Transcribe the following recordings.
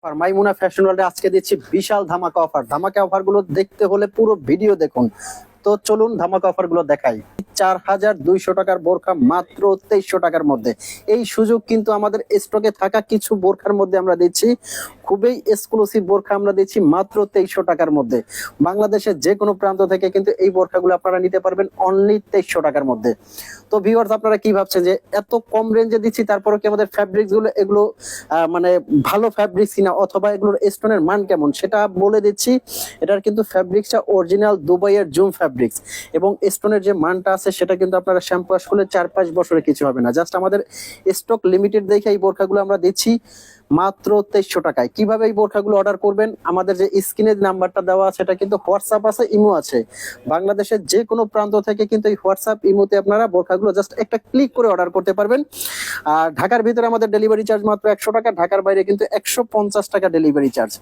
আর মাইমুনা fashion ওয়ার্ল্ডে আজকে দিচ্ছি বিশাল ধামাকা অফার। ধামাকা অফার গুলো দেখতে হলে পুরো ভিডিও দেখুন। তো চলুন ধামাকা অফার গুলো দেখাই। 4200 টাকার বোরখা মাত্র 2300 টাকার মধ্যে। এই সুযোগ কিন্তু আমাদের স্টকে থাকা কিছু বোরখার মধ্যে আমরা দিচ্ছি। খুবই এক্সক্লুসিভ বোরখা আমরা দিচ্ছি মাত্র 2300 টাকার মধ্যে। বাংলাদেশের যে কোনো প্রান্ত থেকে কিন্তু এই বোরখাগুলো আপনারা নিতে পারবেন অনলি 2300 টাকার মধ্যে। তো ভিউয়ার্স, আপনারা কি ভাবছেন যে এত কম রেঞ্জে দিচ্ছি, তারপরে কি আমাদের ফ্যাব্রিক্স গুলো এগুলো মানে ভালো ফ্যাব্রিক্স কিনা অথবা এগুলোর স্টোনের মান কেমন সেটা বলে দিচ্ছি। এটার কিন্তু ফ্যাব্রিক্সটা অরিজিনাল দুবাইয়ের জুম ফ্যাব্রিক্স এবং স্টোনের যে মানটা আছে সেটা কিন্তু আপনারা শ্যাম্পু ওয়াশ করলে 4-5 বছরে কিছু হবে না। জাস্ট আমাদের স্টক লিমিটেড দেখে এই বোরখাগুলো আমরা দিচ্ছি মাত্র 2300 টাকায়। কিভাবে এই বোরখাগুলো অর্ডার করবেন, আমাদের যে স্ক্রিনে নাম্বারটা দেওয়া আছে এটা কিন্তু হোয়াটসঅ্যাপ আছে, ইমো আছে। বাংলাদেশের যে কোনো প্রান্ত থেকে কিন্তু এই হোয়াটসঅ্যাপ ইমোতে আপনারা বোরখাগুলো জাস্ট একটা ক্লিক করে অর্ডার করতে পারবেন। আর ঢাকার ভিতরে আমাদের ডেলিভারি চার্জ মাত্র 100 টাকা, ঢাকার বাইরে কিন্তু 150 টাকা ডেলিভারি চার্জ।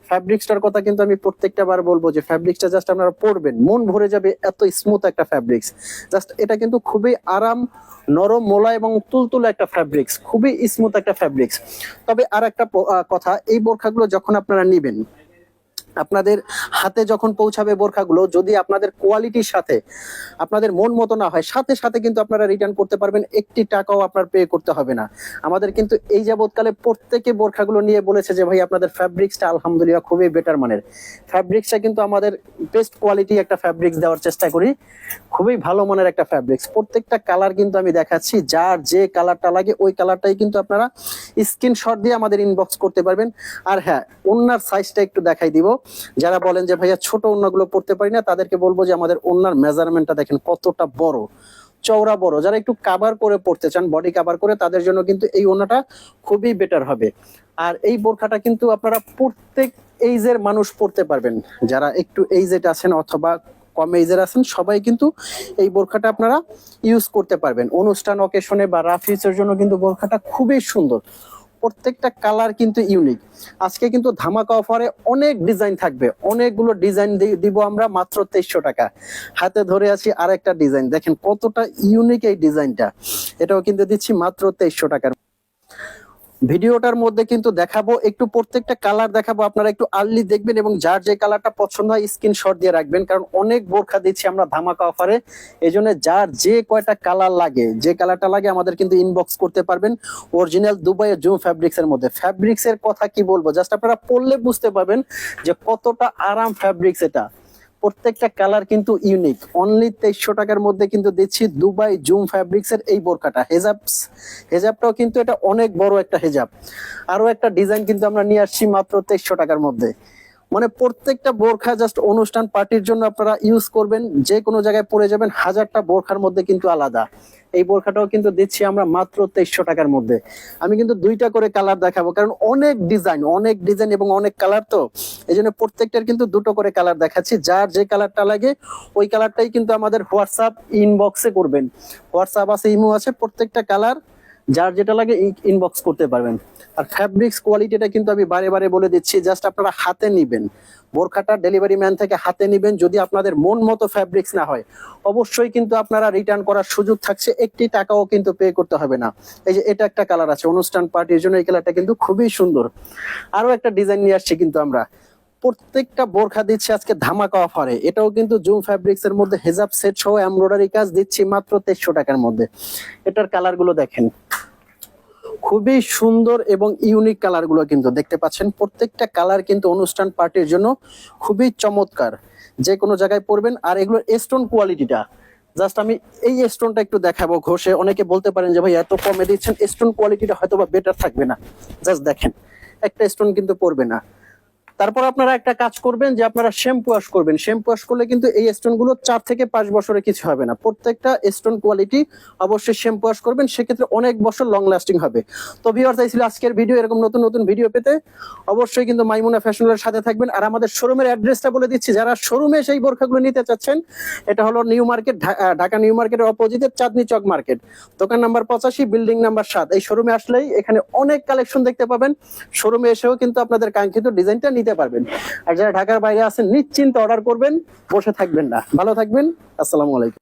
ফ্যাব্রিক্সটার কথা কিন্তু আমি প্রত্যেকটা বার বলবো যে ফ্যাব্রিক্সটা জাস্ট আপনারা পরবেন, মন ভরে যাবে, এত স্মুথ একটা ফ্যাব্রিক্স। জাস্ট এটা কিন্তু খুবই আরাম, নরম, মোলা এবং তুলতুলে একটা ফ্যাব্রিক্স, খুবই স্মুথ একটা ফ্যাব্রিক্স। তবে আর একটা কথা, এই বোরখাগুলো যখন আপনারা নিবেন, আপনাদের হাতে যখন পৌঁছাবে বোরখাগুলো, যদি আপনাদের কোয়ালিটির সাথে আপনাদের মন মতো না হয়, সাথে সাথে কিন্তু আপনারা রিটার্ন করতে পারবেন, একটি টাকাও আপনার পে করতে হবে না। আমাদের কিন্তু এই যাবৎকালে প্রত্যেকে বোরখাগুলো নিয়ে বলেছে যে ভাই আপনাদের ফ্যাব্রিক্সটা আলহামদুলিল্লাহ খুবই বেটার মানের। ফ্যাব্রিক্সটা কিন্তু আমাদের বেস্ট কোয়ালিটি একটা ফ্যাব্রিক্স দেওয়ার চেষ্টা করি, খুবই ভালো মানের একটা ফ্যাব্রিক্স। প্রত্যেকটা কালার কিন্তু আমি দেখাচ্ছি, যার যে কালারটা লাগে ওই কালারটাই কিন্তু আপনারা স্ক্রিনশট দিয়ে আমাদের ইনবক্স করতে পারবেন। আর হ্যাঁ, ওন্নার সাইজটা একটু দেখাই দিব। যারা বলেন যে ভাইয়া ছোট ওন্নাগুলো পড়তে পারি না, তাদেরকে বলবো যে আমাদের ওন্নার মেজারমেন্টটা দেখেন কতটা বড়, চওড়া বড়। যারা একটু কাভার করে পড়তে চান, বডি কাভার করে, তাদের জন্য কিন্তু এই ওন্নাটা খুবই বেটার হবে। আর এই বোরখাটা কিন্তু আপনারা প্রত্যেক এইজের মানুষ পড়তে পারবেন। যারা একটু এইজেড আছেন অথবা কম এইজের আছেন, সবাই কিন্তু এই বোরখাটা আপনারা ইউজ করতে পারবেন। অনুষ্ঠান অকেশনে বা রাফিসের জন্য কিন্তু বোরখাটা খুবই সুন্দর। প্রত্যেকটা কালার কিন্তু ইউনিক। আজকে কিন্তু ধামাকা অফারে অনেক ডিজাইন থাকবে, অনেকগুলো ডিজাইন দিব আমরা মাত্র 2300 টাকা। হাতে ধরে আছি আর একটা ডিজাইন, দেখেন কতটা ইউনিক এই ডিজাইনটা। এটাও কিন্তু দিচ্ছি মাত্র 2300 টাকার। ভিডিওটার মধ্যে কিন্তু দেখাবো, একটু প্রত্যেকটা কালার দেখাবো, আপনারা একটু আর্লি দেখবেন এবং যার যে কালারটা পছন্দ হয় স্ক্রিনশট দিয়ে রাখবেন, কারণ অনেক বোরখা দিচ্ছি আমরা ধামাকা অফারে। এই জন্য যার যে কয়টা কালার লাগে, যে কালারটা লাগে আমাদের কিন্তু ইনবক্স করতে পারবেন। অরিজিনাল দুবাইয়ের জুম ফ্যাব্রিক্স এর মধ্যে। ফ্যাব্রিক্স এর কথা কি বলবো, জাস্ট আপনারা পরলে বুঝতে পারবেন যে কতটা আরাম ফ্যাব্রিক্স এটা। প্রত্যেকটা কালার কিন্তু ইউনিক। অনলি 2300 টাকার মধ্যে কিন্তু দিচ্ছি দুবাই জুম ফ্যাব্রিক্স এর এই বোরকাটা। হেজাবটাও কিন্তু এটা অনেক বড় একটা হেজাব। আরো একটা ডিজাইন কিন্তু আমরা নিয়ে আসছি মাত্র 2300 টাকার মধ্যে। মানে প্রত্যেকটা বোরখা জাস্ট অনুষ্ঠান পার্টির জন্য আপনারা ইউজ করবেন, যে কোনো জায়গায় পরে যাবেন, হাজারটা বোরখার মধ্যে কিন্তু আলাদা। এই বোরখাটাও কিন্তু দিচ্ছি আমরা মাত্র 2300 টাকার মধ্যে। আমি কিন্তু দুইটা করে কালার দেখাবো, কারণ অনেক ডিজাইন এবং অনেক কালার, তো এই জন্য প্রত্যেকটার কিন্তু দুটো করে কালার দেখাচ্ছি। যার যে কালারটা লাগে ওই কালারটাই কিন্তু আমাদের হোয়াটসঅ্যাপ ইনবক্সে করবেন। হোয়াটসঅ্যাপ আছে, ইমো আছে, প্রত্যেকটা কালার যার যেটা লাগে ইনবক্স করতে পারবেন। আর ফ্যাব্রিক্স কোয়ালিটিটা কিন্তু আমি বারে বারে বলে দিচ্ছি, জাস্ট আপনারা হাতে নিবেন বোরখাটা, ডেলিভারি ম্যান থেকে হাতে নিবেন। যদি আপনাদের মন মতো ফ্যাব্রিক্স না হয়, অবশ্যই কিন্তু আপনারা রিটার্ন করার সুযোগ থাকছে, একটি টাকাও কিন্তু পে করতে হবে না। এই যে এটা একটা কালার আছে অনুষ্ঠান পার্টির জন্য, এই কালারটা কিন্তু খুবই সুন্দর। আরো একটা ডিজাইন নিয়ে আসছি কিন্তু আমরা। প্রত্যেকটা বোরখা দিচ্ছি আজকে ধামাকা অফারে। এটাও কিন্তু জুম ফ্যাব্রিক্স এর মধ্যে হেজাব সেট সহ এমব্রয়ডারি কাজ দিচ্ছি মাত্র 2300 টাকার মধ্যে। এটার কালার গুলো দেখেন, খুবই সুন্দর এবং ইউনিক কালার গুলো কিন্তু দেখতে পাচ্ছেন। প্রত্যেকটা কালার কিন্তু অনুষ্ঠান পার্টির জন্য খুবই চমৎকার, যে কোনো জায়গায় পরবেন। আর এগুলোর স্টোন কোয়ালিটিটা জাস্ট আমি এই স্টোনটা একটু দেখাবো ঘষে। অনেকে বলতে পারেন যে ভাই এত কমে দিচ্ছেন, স্টোন কোয়ালিটিটা হয়তো বা বেটার থাকবে না। জাস্ট দেখেন, একটা স্টোন কিন্তু পড়বে না। তারপর আপনারা একটা কাজ করবেন যে আপনারা শ্যাম্পু ওয়াশ করবেন। শ্যাম্পু ওয়াশ করলে কিন্তু এই স্টোন গুলো 4 থেকে 5 বছরে কিছু হবে না। প্রত্যেকটা স্টোন কোয়ালিটি অবশ্যই শ্যাম্পু ওয়াশ করবেন, সেক্ষেত্রে অনেক বছর লং লাস্টিং হবে। তো ভিউয়ার্স, এই ছিল আজকের ভিডিও। এরকম নতুন নতুন ভিডিও পেতে অবশ্যই কিন্তু মাইমুনা ফ্যাশনের সাথে থাকবেন। আর আমাদের শোরুমের অ্যাড্রেসটা বলে দিচ্ছি, যারা শোরুমে সেই বোরখাগুলো নিতে চাচ্ছেন, এটা হলো নিউ মার্কেট, ঢাকা নিউ মার্কেটের অপোজিটে চাঁদনি চক মার্কেট, দোকান নাম্বার 85, বিল্ডিং নাম্বার 7। এই শোরুমে আসলেই এখানে অনেক কালেকশন দেখতে পাবেন। শোরুমে এসেও কিন্তু আপনাদের কাঙ্ক্ষিত ডিজাইনটা নিতে পারবেন। আর যারা ঢাকার বাইরে আছেন, নিশ্চিন্তে অর্ডার করবেন, বসে থাকবেন না। ভালো থাকবেন, আসসালামু আলাইকুম।